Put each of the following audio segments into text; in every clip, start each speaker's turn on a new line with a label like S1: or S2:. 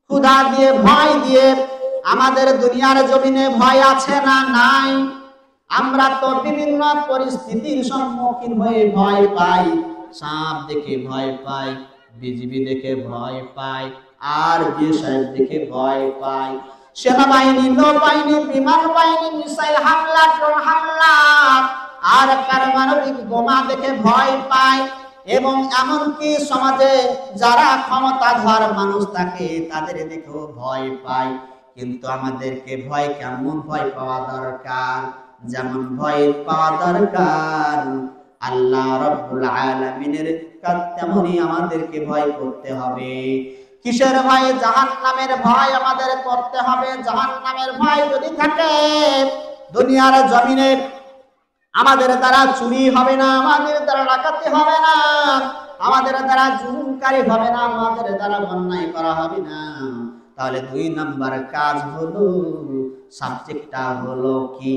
S1: ক্ষুধা দিয়ে, ভয় দিয়ে আমাদের দুনিয়ার জমিনে ভয় আছে না? নাই। আমরা তো বিভিন্ন পরিস্থিতির সম্মুখীন হয়ে ভয় পাই। সাপ দেখে ভয় পাই, বিজিবি দেখে ভয় পাই, আর বিএসএফ দেখে ভয় পাই, সেনাবাহিনী, নৌবাহিনী, বিমান বাহিনী, মিসাইল হামলা, ড্রোন হামলা আর পারমাণবিক বোমা দেখে ভয় পাই। এবং এমনকি সমাজে যারা ক্ষমতাধর মানুষ থাকে তাদের দেখেও ভয় পায়। কিন্তু আমাদেরকে ভয় কেমন ভয় পাওয়া দরকার? যেমন ভয় পাওয়া দরকার আল্লাহ রাব্বুল আলামিনের, তেমনই আমাদেরকে ভয় করতে হবে। কিসের ভয়? জাহান্নামের ভয় আমাদের করতে হবে। জাহান্নামের ভয় যদি থাকে, দুনিয়ার জমিনে আমাদের দ্বারা চুরি হবে না, আমাদের দ্বারা ডাকাতি হবে না, আমাদের দ্বারা জুলুমকারী হবে না, আমাদের দ্বারা অন্যায় করা হবে না। তাহলে 2 নাম্বার কাজ হলো, সাবজেক্টটা হলো কি?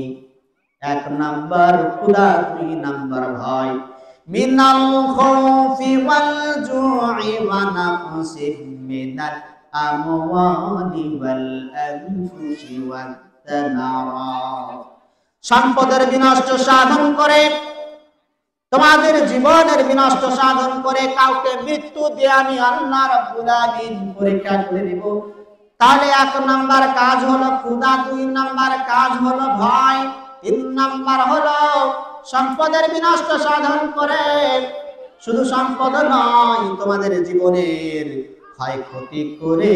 S1: 1 নাম্বার ক্ষুধা, 2 নাম্বার ভয়। মিনাল খাউফি ওয়াল জু'i ওয়া নাকসিম মিনাল আমওয়ালি ওয়াল আনফুসি ওয়াত তামারাত। সম্পদের বিনষ্ট সাধন করে, তোমাদের জীবনের বিনষ্ট সাধন করে কাউকে মৃত্যু দিয়ে আমি আল্লাহ রাব্বুল আলামিন পরীক্ষা করে দেব। তাহলে 1 নাম্বার কাজ হলো ক্ষুধা, 2 নাম্বার কাজ হলো ভয়, 3 নাম্বার হলো সম্পদের বিনষ্ট সাধন করে। শুধু সম্পদ নয়, তোমাদের জীবনের ক্ষয়ক্ষতি করে,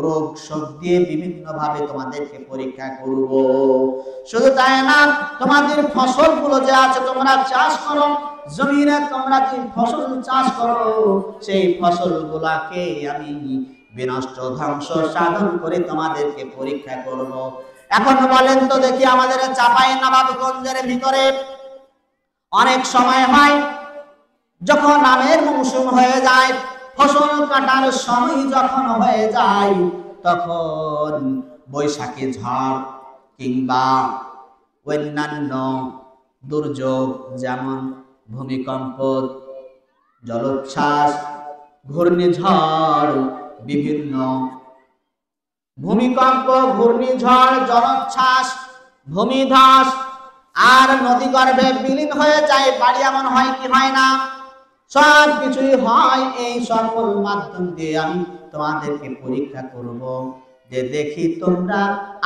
S1: রোগ শোক দিয়ে বিভিন্ন ভাবে তোমাদেরকে পরীক্ষা করব। শুধু তাই না, তোমাদের ফসলগুলো যে আছে তোমরা চাষ করো, জমিনে তোমরা যে ফসল চাষ করো, সেই ফসলগুলোকে আমি বিনষ্ট, ধ্বংস সাধন করে তোমাদেরকে পরীক্ষা করব। এখন বলেন তো দেখি, আমাদের চাঁপাইনবাবগঞ্জের ভিতরে অনেক সময় হয়, যখন আমের মৌসুম হয়ে যায়, ফসল কাটার সময় যখন হয়ে যায়, তখন বৈশাখী ঝড় কিংবা অন্যান্য দুর্যোগ, যেমন ভূমিকম্প, জলোচ্ছ্বাস, ঘূর্ণিঝড়, বিভিন্ন ভূমিকম্প, ঘূর্ণিঝড়, জলোচ্ছ্বাস, ভূমিধস আর নদী গর্ভে বিলীন হয়ে যায়, বাড়ি এমন হয় কি হয় না? সব কিছুই হয়। এই সকল মাধ্যম দিয়ে আমি তোমাদেরকে পরীক্ষা করব, যে দেখি তোমরা,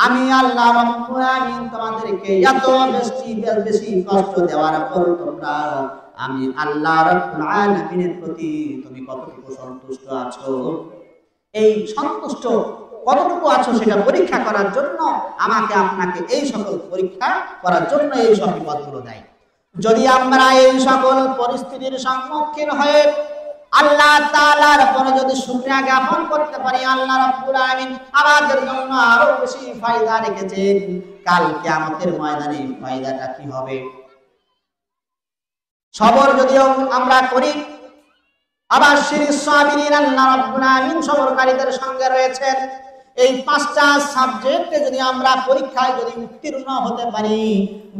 S1: আমি আল্লাহ রাব্বুল আলামিন তোমাদেরকে এত বেশি কষ্ট দেওয়ার পর তোমরা আমি আল্লাহ রাব্বুল আলামিনের প্রতি তুমি কতটুকু সন্তুষ্ট আছো। এই সন্তুষ্ট কতটুকু আছো সেটা পরীক্ষা করার জন্য আমাকে আপনাকে এই সকল পরীক্ষা করার জন্য এই সব বিপদগুলো দেয়। যদি আমরা এই সকল পরিস্থিতির সম্মুখীন হয়ে আল্লাহ তাআলার উপরে যদি শুকরিয়া জ্ঞাপন করতে পারি, আল্লাহ রাব্বুল আলামিন আমাদের জন্য আরো বেশি ফায়দা রেখেছেন। কাল কিয়ামতের ময়দানে ফায়দাটা কি হবে? সবর যদিও আমরা করি, আবার শিরিস সাবিরিন, আল্লাহ রাব্বুল আলামিন সবরকারীদের সঙ্গে রয়েছেন। এই 5টা সাবজেক্টে যদি আমরা পরীক্ষায় যদি উত্তীর্ণ হতে পারি,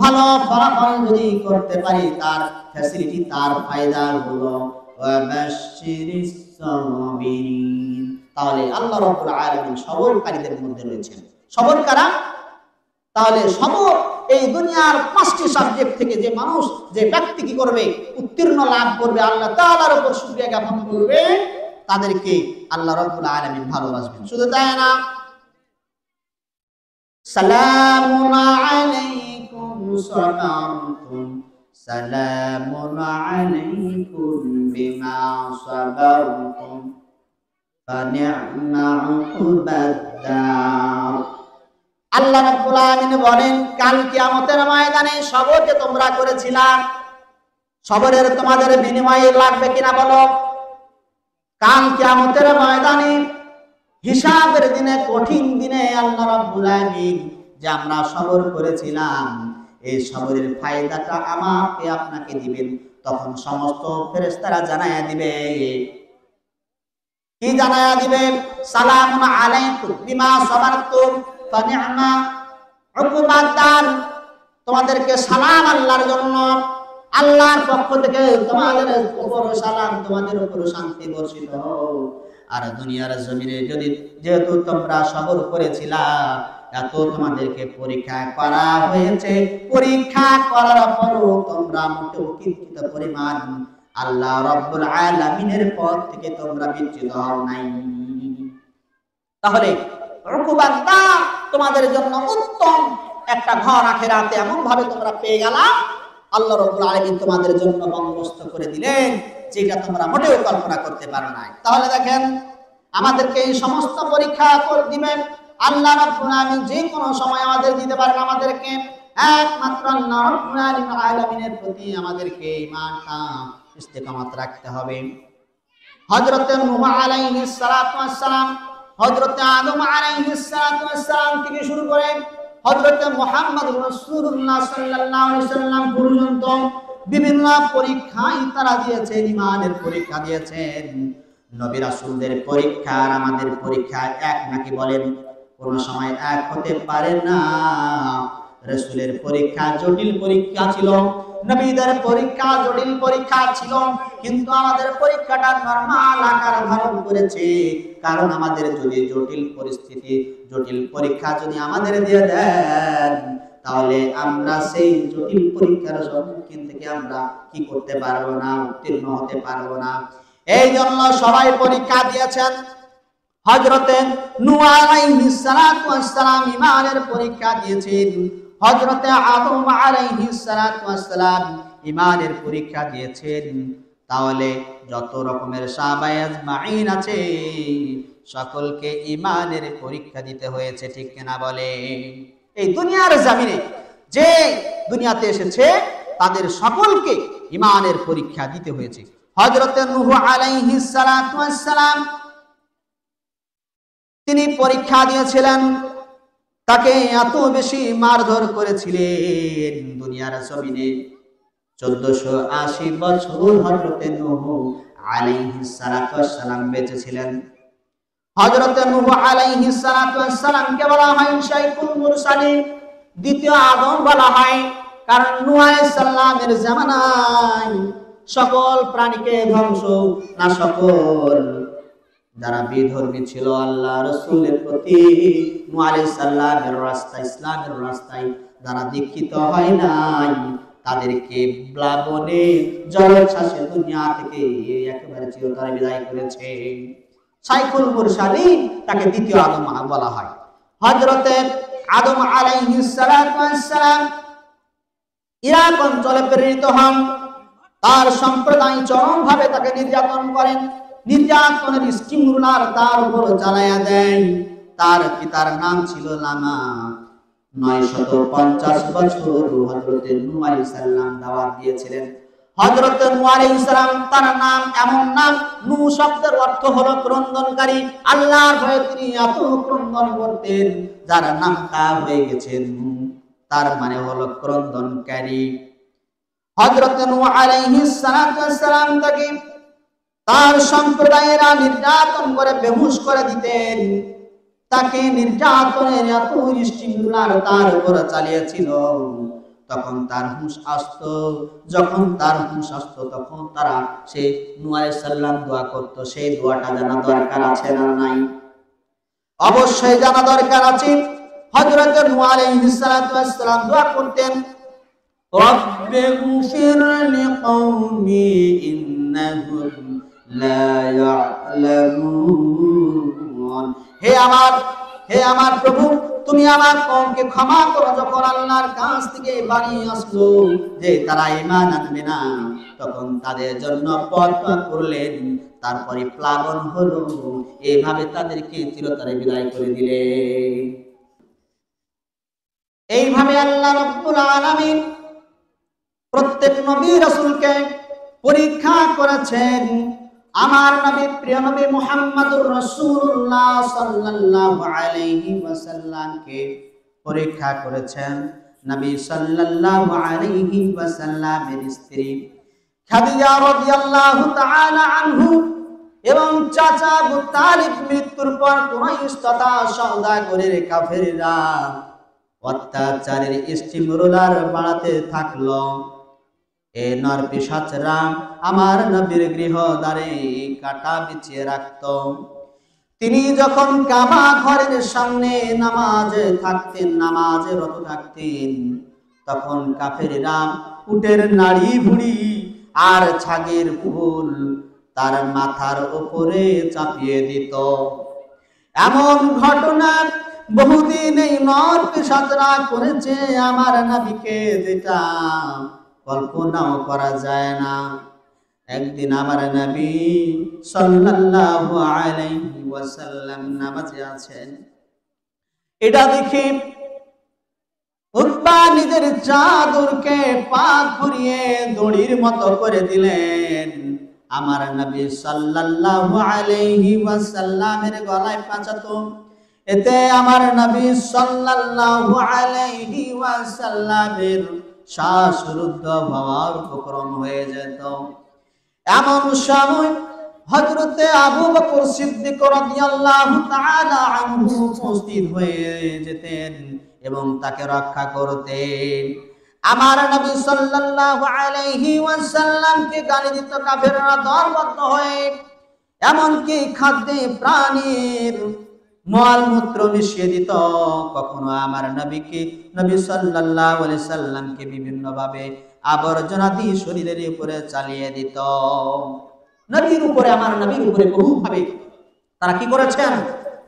S1: ভালো ফলাফল যদি করতে পারি, তার ফ্যাসিলিটি, তার ফায়দা হলো ওয়াবাশশিরিস সাবিরিন। তাহলে আল্লাহ রাব্বুল আলামিন সবরকারীদের মধ্যে রয়েছেন। সবর কারা? তাহলে সবর এই দুনিয়ার 5টি সাবজেক্ট থেকে যে মানুষ, যে ব্যক্তি কি করবে? উত্তীর্ণ লাভ করবে, আল্লাহ তাআলার উপর শুকরিয়া জ্ঞাপন করবে, তাদেরকে আল্লাহ রাব্বুল আলামিন ভালোবাসবেন। শুধু তাই না, সালামুন আলাইকুম সাবারতুম, সালামুন আলাইকুম বিমা সাবারতুম ফানি'মা উকবাদ-দার। আল্লাহ রাব্বুল আলামিন বলেন, কাল কিয়ামতের ময়দানে সবর যে তোমরা করেছিলা, সবরের তোমাদের বিনিময়ে লাগবে কিনা বলো? কাল কিয়ামতের ময়দানে, হিসাবের দিনে, কঠিন দিনে আল্লাহ রাব্বুল আলামিন যে আমরা সবর করেছিলাম, এই সবরের ফায়দাটা আমাকে আপনাকে দিবেন। তখন সমস্ত ফেরেশতারা জানায়া দিবে, কি জানায়া দিবে? সালামুন আলাইকুম বিমা সাবারতুম ফানি'মা উকবাদ-দার। তোমাদেরকে সালাম আল্লাহর জন্য, আল্লাহর পক্ষ থেকে তোমাদের উপর সালাম, তোমাদের উপর শান্তি বর্ষিত হোক। আর দুনিয়ার জমিনে যদি যেহেতু তোমরা সবর করেছিলা, এত তোমাদেরকে পরীক্ষা করা হয়েছে, পরীক্ষা করার পরও তোমরা মোটেও কিঞ্চিত পরিমাণ আল্লাহ রাব্বুল আলামিনের পথ থেকে তোমরা বিচ্যুত হও নাই। তাহলে উকুবাটা তোমাদের জন্য উত্তম একটা ঘর আখিরাতে এমন ভাবে তোমরা পেয়ে গেলা, আল্লাহ রাব্বুল আলামিন তোমাদের জন্য বন্দোবস্ত করে দিলেন যেটা তোমরা মোটেও কল্পনা করতে পারো নাই। তাহলে দেখেন, আমাদেরকে এই সমস্ত পরীক্ষা করে দিবেন আল্লাহ রাব্বুল আলামিন, যে কোনো সময় আমাদের দিতে পারেন। আমাদেরকে একমাত্র আল্লাহ রাব্বুল আলামিনের প্রতি আমাদেরকে ঈমানটা ইস্তেকামত রাখতে হবে। হযরত নূহ আলাইহিস সালাতু ওয়াস সালাম, হযরত আদম আলাইহিস সালাতু ওয়াস সালাম থেকে শুরু করে হযরত মুহাম্মদ রাসূলুল্লাহ সাল্লাল্লাহু আলাইহি সাল্লাম পর্যন্ত বিভিন্ন পরীক্ষায় তারা দিয়েছেন, ঈমানের পরীক্ষা দিয়েছেন। নবী রাসূলদের পরীক্ষা আর আমাদের পরীক্ষা এক নাকি বলেন? কোন সময় এক হতে পারে না। রাসূলের পরীক্ষা জটিল পরীক্ষা ছিল, নবীদের পরীক্ষা জটিল পরীক্ষা ছিল, কিন্তু আমাদের পরীক্ষাটা নরমাল আকার ধারণ করেছে। কারণ আমাদের যদি জটিল পরিস্থিতি, জটিল পরীক্ষা যদি আমাদের দিয়ে দেন, তাহলে আমরা সেই জটিল পরীক্ষার সম্মুখীন থেকে আমরা কি করতে পারবো না? উত্তীর্ণ হতে পারবো না। এই জন্য সবাই পরীক্ষা দিয়েছেন। হযরতে নূহ আলাইহিস সালাতু ওয়াস সালাম ঈমানের পরীক্ষা দিয়েছেন, হযরতে আদম আলাইহিস সালাতু ওয়াস সালাম ঈমানের পরীক্ষা দিয়েছেন। তাহলে যত রকমের সাহাবায়ে আজমাইন আছে, সকলকে ঈমানের পরীক্ষা দিতে হয়েছে, ঠিক কিনা বলে? এই দুনিয়ার জমিনে যে দুনিয়াতে এসেছে তাদের সকলকে ঈমানের পরীক্ষা দিতে হয়েছে। হযরতে নূহ আলাইহিস সালাতু ওয়াস সালাম তিনি পরীক্ষা দিয়েছিলেন, তাকে এত বেশি মারধর করেছিলেন দুনিয়ার জমিনে। 1480 বছর হযরতে নূহ আলাইহিস সালাতু ওয়াস সালাম বেঁচে ছিলেন। হযরতে নূহ আলাইহিস সালাতু ওয়াস সালামকে বলা হয় শাইখুল মুরসালিন, দ্বিতীয় আদম বলা হয়। কারণ নূহ আলাইহিস সালামের জামানায় সকল প্রাণীকে ধ্বংস না, সকল যারা বিধর্মী ছিল আল্লাহ রাসূলের প্রতি, নূহ আলাইহিস সালামের রাস্তায়, ইসলামের রাস্তায় যারা দীক্ষিত হয় নাই, তাদেরকে প্লাবনে জলোচ্ছ্বাসে দুনিয়া থেকে একেবারে চিরতরে বিদায় করেছে। শাইখুল মুরসালিন, তাকে দ্বিতীয় আদম বলা হয়। হযরতে আদম আলাইহিস সালাতু ওয়াস সালাম ইরাক অঞ্চলে প্রেরিত হন। তার সম্প্রদায় চরমভাবে তাকে নির্যাতন করেন, নির্যাতনের স্টিম রুলার তার উপর চালায়া দেয়। তার পিতার নাম ছিল লামাক। 950 বছর হযরতে নূহ আলাইহিস সালাম দাওয়াত দিয়েছিলেন। হযরতে নূহ আলাইহিস সালাম, তার নাম এমন নাম, নূহ শব্দের অর্থ হলো ক্রন্দনকারী। আল্লাহর ভয়ে তিনি এত ক্রন্দন করতেন, যার নামটা হয়ে গেছে নূহ, তার মানে হলো ক্রন্দনকারী। হযরতে নূহ আলাইহিস সালাতু ওয়াস সালাম তাকে তার সম্প্রদায়েরা নির্যাতন করে বেহুশ করে দিতেন। তাকে নির্যাতনের এত স্টিমুলার তার উপর চালিয়েছিল, তখন তার হুঁশ আসতো। যখন তার হুঁশ আসতো, তখন তারা সে নূহ আলাইহিস সালাম দোয়া করতো। সেই দোয়াটা জানা দরকার আছে না নাই? অবশ্যই জানা দরকার আছে। হযরত নূহ আলাইহিস সালাতু ওয়াস সালাম দোয়া করতেন, রব্বি গফির লিকওমি ইন্নাহুম লা ইয়ালামুন। হে আমার প্রভু, তুমি আমার কওমকে ক্ষমা করো। যখন আল্লাহর কাছ থেকে বাণী আসলো যে তারা ঈমান আনবে না, তখন তাদের জন্য পথ করলেন, তারপরে প্লাবন হলো, এইভাবে তাদেরকে চিরতরে বিদায় করে দিলেন। এইভাবে আল্লাহ রাব্বুল আলামিন প্রত্যেক নবী রাসূলকে পরীক্ষা করেছেন। আমার নবী, প্রিয় নবী মুহাম্মদুর রাসূলুল্লাহ সাল্লাল্লাহু আলাইহি ওয়াসাল্লামকে পরীক্ষা করেছেন। নবী সাল্লাল্লাহু আলাইহি ওয়াসাল্লামের স্ত্রী খাদিজা রাদিয়াল্লাহু তাআলা আনহু এবং চাচা আবু তালিব মৃত্যুর পর কুরাইশ তথা সওদাগরের কাফেররা অত্যাচারের স্টিম রোলার বাড়াতে থাকলো। এ নর পিশাচরা আমার নবীর গৃহদ্বারে কাটা বিছিয়ে রাখত। তিনি যখন কাবা ঘরের সামনে নামাজে রত থাকতেন, তখন কাফেররা উটের নাড়ি ভুড়ি আর ছাগের ফুল তার মাথার উপরে চাপিয়ে দিত। এমন ঘটনা বহুদিন এই নর পিশাচরা করেছে আমার নবীকে, যেটা কল্পনাও করা যায় না। একদিন আমার নবী সাল্লাল্লাহু আলাইহি ওয়াসাল্লাম নামাজে আছেন, এটা দেখে উতবা নিজের চাদরকে পা ঘুরিয়ে দড়ির মতো করে দিলেন। আমার নবী সাল্লাল্লাহু আলাইহি ওয়াসাল্লামের গলায় পেঁচাতো। এতে আমার নবী সাল্লাল্লাহু আলাইহি ওয়াসাল্লামের শ্বাসরুদ্ধ হওয়ার উপক্রম হয়ে যেত। এমন সময় হযরতে আবু বকর সিদ্দিক রাদিয়াল্লাহু তাআলা আনহু উপস্থিত হয়ে যেতেন এবং তাকে রক্ষা করতেন। আমার নবী সাল্লাল্লাহু আলাইহি ওয়াসাল্লামকে গালি দিত কাফেররা দলবদ্ধ হয়ে, এমনকি খাদ্যে প্রাণীর মলমূত্র মিশিয়ে দিত। কখনো আমার নবী সাল্লাল্লাহু আলাইহি সাল্লামকে বিভিন্ন ভাবে আবর্জনা দিয়ে শরীরের উপরে চালিয়ে দিত। আমার নবীর উপরে বহু ভাবে তারা কি করেছেন?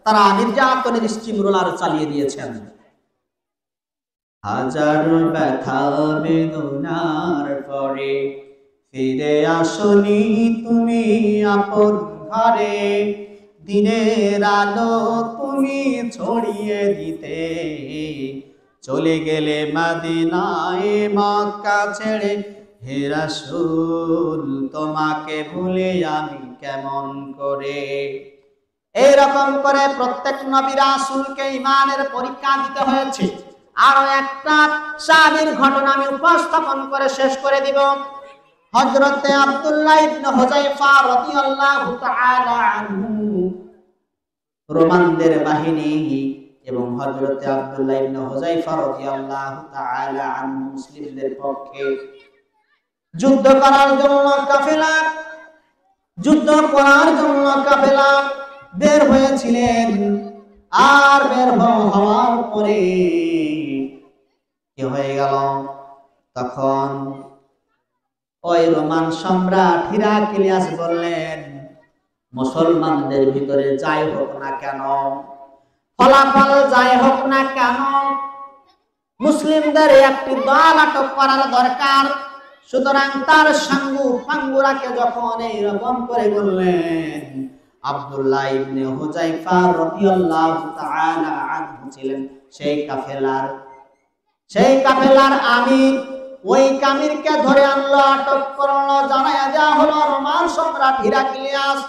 S1: তারা নির্যাতনের স্টিম রোলার চালিয়ে দিয়েছেন। হাজার ব্যথা বেদনার পরে ফিরে আসনি তুমি আপন ঘরে, দিনের আলো তুমি ছড়িয়ে দিতে, চলে গেলে মদিনায় মক্কা ছেড়ে। হে রাসূল তোমাকে ভুলে আমি কেমন করে। এইরকম করে প্রত্যেক নবী রাসূলকে ঈমানের পরীক্ষা দিতে হয়েছে। আরো একটা সাহাবীর ঘটনা আমি উপস্থাপন করে শেষ করে দিব। হযরতে আব্দুল্লাহ ইবনে হুযায়ফা রাদিয়াল্লাহু তাআলা আনহু রোমানদের বাহিনী এবং হযরতে আব্দুল্লাহ ইবনে হুযায়ফা রাদিয়াল্লাহু তাআলা আনহু মুসলিমদের পক্ষে যুদ্ধ করার জন্য কাফেলা বের হয়েছিলেন। আর বের হওয়ার পরে কি হয়ে গেল? তখন ওই রোমান সম্রাট হিরাক্লিয়াস বললেন, মুসলমানদের ভিতরে যাই হোক না কেন, ফলাফল যাই হোক না কেন, মুসলিমদের একটি দল আটক করার দরকার। সুতরাং তার সাঙ্গু পাঙ্গুরাকে যখন এইরকম করে বললেন, আব্দুল্লাহ ইবনে হুযায়ফা রাদিয়াল্লাহু তাআলা আনহু ছিলেন সেই কাফেলার আমির। ওই কামিরকে ধরে আনলো, আটক করলো, জানায়া দেয়া হলো রোমান সম্রাট হিরাক্লিয়াস,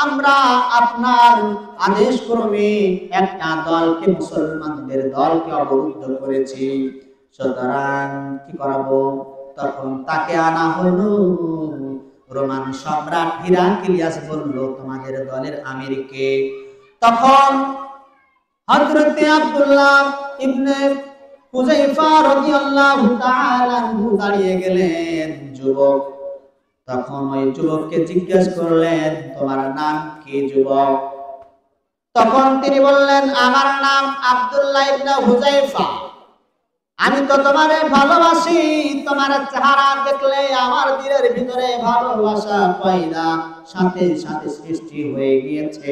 S1: আমরা আপনার আদেশ ক্রমে একটা দলকে, মুসলমানদের দলকে অবরুদ্ধ করেছি, সুতরাং কি করাবো? তখন তাকে আনা হলো। রোমান সম্রাট হিরাক্লিয়াস বলল, তোমাদের দলের আমিরকে? তখন হযরতে আব্দুল্লাহ ইবনে হুযায়ফা রাদিয়াল্লাহু তাআলা আনহু দাঁড়িয়ে গেলেন, যুবক। তখন ওই যুবককে জিজ্ঞেস করলেন, তোমার নাম কি যুবক? তখন তিনি বললেন, আমার নাম আব্দুল্লাহ ইবনে হুযায়ফা। আমি তো তোমারে ভালোবাসি, তোমার চেহারা দেখলে আমার দিলের ভিতরে ভালোবাসা পয়দা সাথে সাথে সৃষ্টি হয়ে গিয়েছে।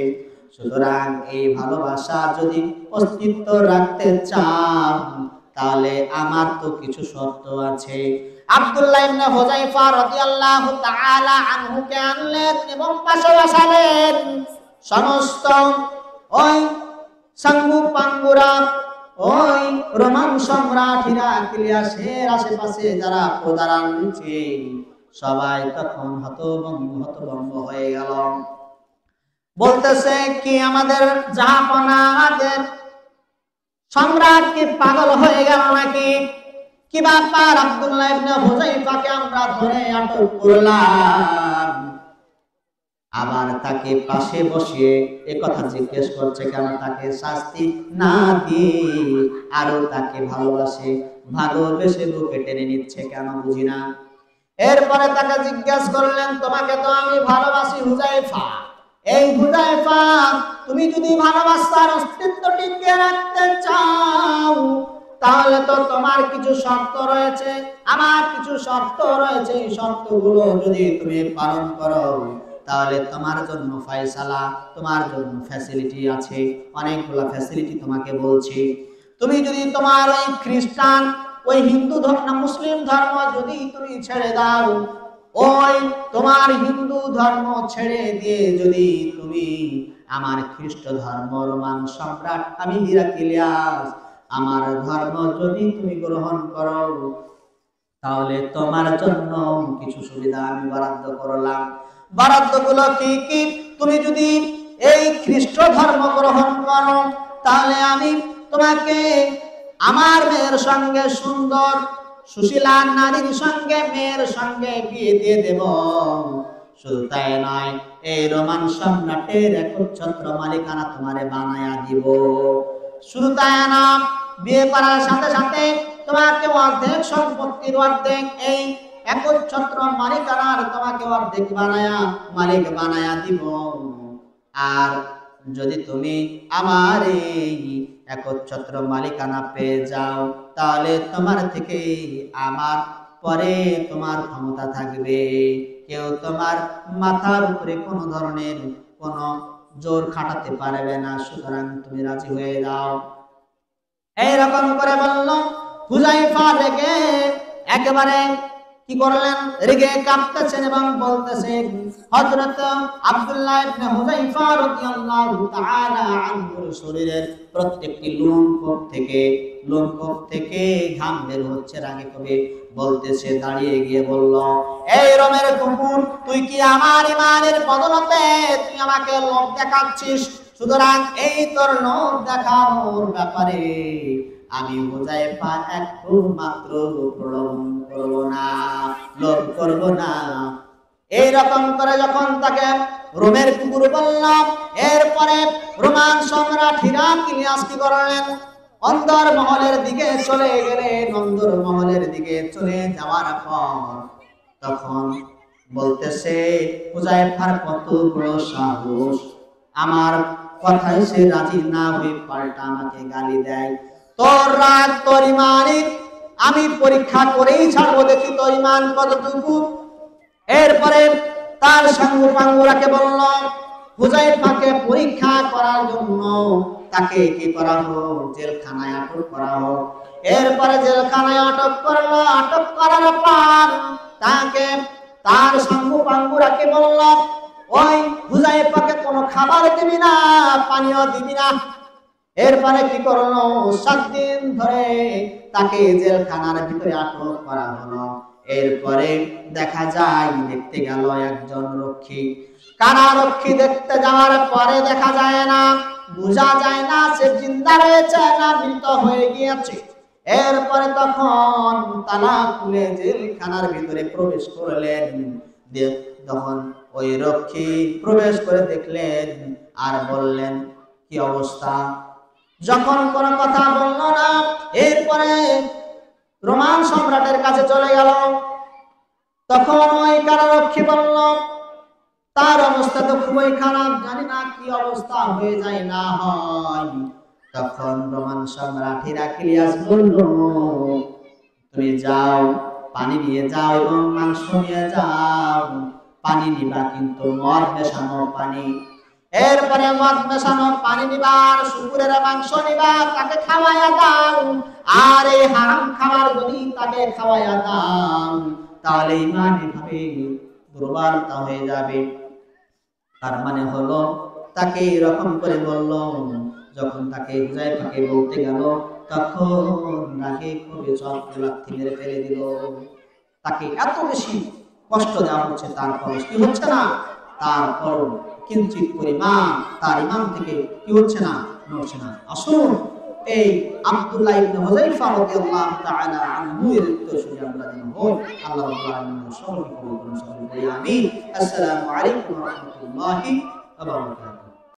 S1: সুতরাং এই ভালোবাসা যদি অস্তিত্ব রাখতে চান, তাহলে আমার তো কিছু শর্ত আছে। আব্দুল্লাহ ইবনে হুযায়ফা রাদিয়াল্লাহু তাআলা আনহুকে আনলেন এবং পাশে বসালেন। সমস্ত ওই সাঙ্গু পাঙ্গুরা, ওই রোমান সম্রাট হিরাক্লিয়াসের আশেপাশে যারা প্রদারান রয়েছে, সবাই তখন হতভম্ব হয়ে গেল। বলতেছে, কি আমাদের জাহাপনা, আমাদের সম্রাট কি পাগল হয়ে গেল নাকি? কি ব্যাপার? আব্দুল্লাহ ইবনে হুযায়ফাকে আমরা ধরে আটক করলাম, আবার তাকে পাশে বসিয়ে একথা জিজ্ঞেস করছে কেন? তাকে শাস্তি না দিয়ে আরো তাকে ভালোবেসে বুকে টেনে নিচ্ছে কেন? বুঝি না। এরপরে তাকে জিজ্ঞাসা করলেন, তোমাকে তো আমি ভালোবাসি হুযায়ফা, এই হুযায়ফা তুমি যদি ভালোবাসার অস্তিত্ব টিকিয়ে রাখতে চাও তাহলে তো তোমার কিছু শর্ত রয়েছে, আমার কিছু শর্ত রয়েছে, এই শর্তগুলো যদি তুমি পালন করো তাহলে তোমার জন্য ফয়সালা, তোমার জন্য ফ্যাসিলিটি আছে, অনেকগুলো ফ্যাসিলিটি তোমাকে বলছি। তুমি যদি তোমার ওই খ্রিস্টান, ওই হিন্দু ধর্ম, মুসলিম ধর্ম যদি তুমি ছেড়ে দাও, ওই তোমার হিন্দু ধর্ম ছেড়ে দিয়ে যদি তুমি আমার খ্রিস্ট ধর্ম, রোমান সম্রাট আমি হিরাক্লিয়াস আমার ধর্ম যদি তুমি গ্রহণ করো তাহলে তোমার জন্য কিছু সুবিধা আমি বরাদ্দ করলাম। বরাদ্দগুলো কি কি? তুমি যদি এই খ্রিস্ট ধর্ম গ্রহণ করো তাহলে আমি তোমাকে আমার মেয়ের সঙ্গে, সুন্দর সুশীলা নারীর সঙ্গে, মেয়ের সঙ্গে বিয়ে দিয়ে দেব। শুধু তাই নয়, এই রোমান সম্রাটের একচ্ছত্র মালিকানা তোমারে বানায়া দিব। শুধু তাই না, বিয়ে করার সাথে সাথে তোমাকে অর্ধেক সম্পত্তির অর্ধেক, এই একচ্ছত্র মালিকানার তোমাকে অর্ধেক বানায়া মালিক বানায়া দিব। আর যদি তুমি আমার এই একচ্ছত্র মালিকানা পেয়ে যাও তাহলে তোমার থেকে আমার পরে তোমার ক্ষমতা থাকবে, কেউ তোমার মাথার উপরে কোনো ধরনের কোনো জোর খাটাতে পারবে না, সুতরাং তুমি রাজি হয়ে যাও। এইরকম করে বলল। হুযায়ফা রেগে একেবারে কি করলেন, রেগে কাঁপতেছেন এবং বলতেছেন, হযরত আব্দুল্লাহ ইবনে হুযায়ফা রাদিয়াল্লাহু তাআলা আনহুর শরীরের প্রত্যেকটি লোমকূপ থেকে ঘাম বের হচ্ছে রাগে কবে বলতেছে, দাঁড়িয়ে গিয়ে বলল, এই রোমের কুকুর, তুই কি আমার ইমানের বদলতে তুই আমাকে লোভ দেখাচ্ছিস? সুতরাং এই তোর লোভ দেখানোর ব্যাপারে আমি হুযায়ফা একটু মাত্র লোভ করব না। এইরকম করে যখন তাকে রোমের কুকুর বললাম, এরপরে রোমান সম্রাট হিরাক্লিয়াস কি করলেন, অন্দর মহলের দিকে চলে গেলেন। অন্দর মহলের দিকে চলে যাওয়ার পর তখন বলতেছে, হুযায়ফার কত বড় সাহস, আমার কথায় সে রাজি না হয়ে পাল্টা আমাকে গালি দেয়। তোর রাগ, তোর ইমানিক আমি পরীক্ষা করেই ছাড়বো, দেখি তোর ইমান কতটুকু। এরপরে তার সাঙ্গুপাঙ্গুরাকে বলল, হুযায়ফাকে পরীক্ষা করার জন্য তাকে কি করা হোক, জেলখানায় আটক করা হোক। এরপরে জেলখানায় আটক করলো। আটক করার পর তাকে তার সাঙ্গুপাঙ্গুরাকে বলল, ওই হুযায়ফাকে কোনো খাবার দিবি না, পানীয় দিবি না। এরপরে কি করলো, 7 দিন ধরে তাকে জেলখানার ভিতরে আটক করা হলো। এরপরে দেখা যায়, দেখতে গেল একজন রক্ষী, কারারক্ষী দেখতে যাওয়ার পরে দেখা যায় না, বোঝা যায় না সে জিন্দা রয়েছে না মৃত হয়ে গিয়েছে। এরপরে তখন তালা খুলে জেলখানার ভিতরে প্রবেশ করলেন। তখন ওই রক্ষী প্রবেশ করে দেখলেন আর বললেন, কি অবস্থা? যখন কোনো কথা বলল না, এরপরে রোমান সম্রাটের কাছে চলে গেল। তখন ওই কারারক্ষী বলল, তার অবস্থা তো খুবই খারাপ, জানি না কি অবস্থা হয়ে যায় না হয়। তখন রোমান সম্রাট হিরাক্লিয়াস বলল, তুমি যাও, পানি নিয়ে যাও এবং মাংস নিয়ে যাও। পানি নিবা কিন্তু মদ মেশানো পানি। এরপরে মদ মেশানো পানি নিবা, আর শুকুরের মাংস নিবা, তাকে খাওয়াইয়া দাও। আর এই হারাম খাবার যদি তাকে খাওয়াইয়া দাও তাহলে ইমান এভাবে দুর্বলতা হয়ে যাবে। তার মানে হলো, তাকে এরকম করে বলল। যখন তাকে হুযায়ফাকে বলতে গেল তখন রাগে খুবই চরকে লাথি মেরে ফেলে দিল। তাকে এত বেশি কষ্ট দেওয়া হচ্ছে, তারপর কি হচ্ছে না, তারপর কিঞ্চিত পরিমাণ তার ইমান থেকে কি হচ্ছে না, নড়ছে না। আসুন এই আব্দুল্লাহ ইবনে হুযায়ফা রাদিয়াল্লাহু তাআলা আনহু এর উত্তরসূরি আমরা যেন হই। আল্লাহ রাব্বুল আলামিন সকলকে কবুল করুন, সকলে বলি আমিন। আসসালামু আলাইকুম ওয়া রাহমাতুল্লাহি ওয়া বারাকাতুহু।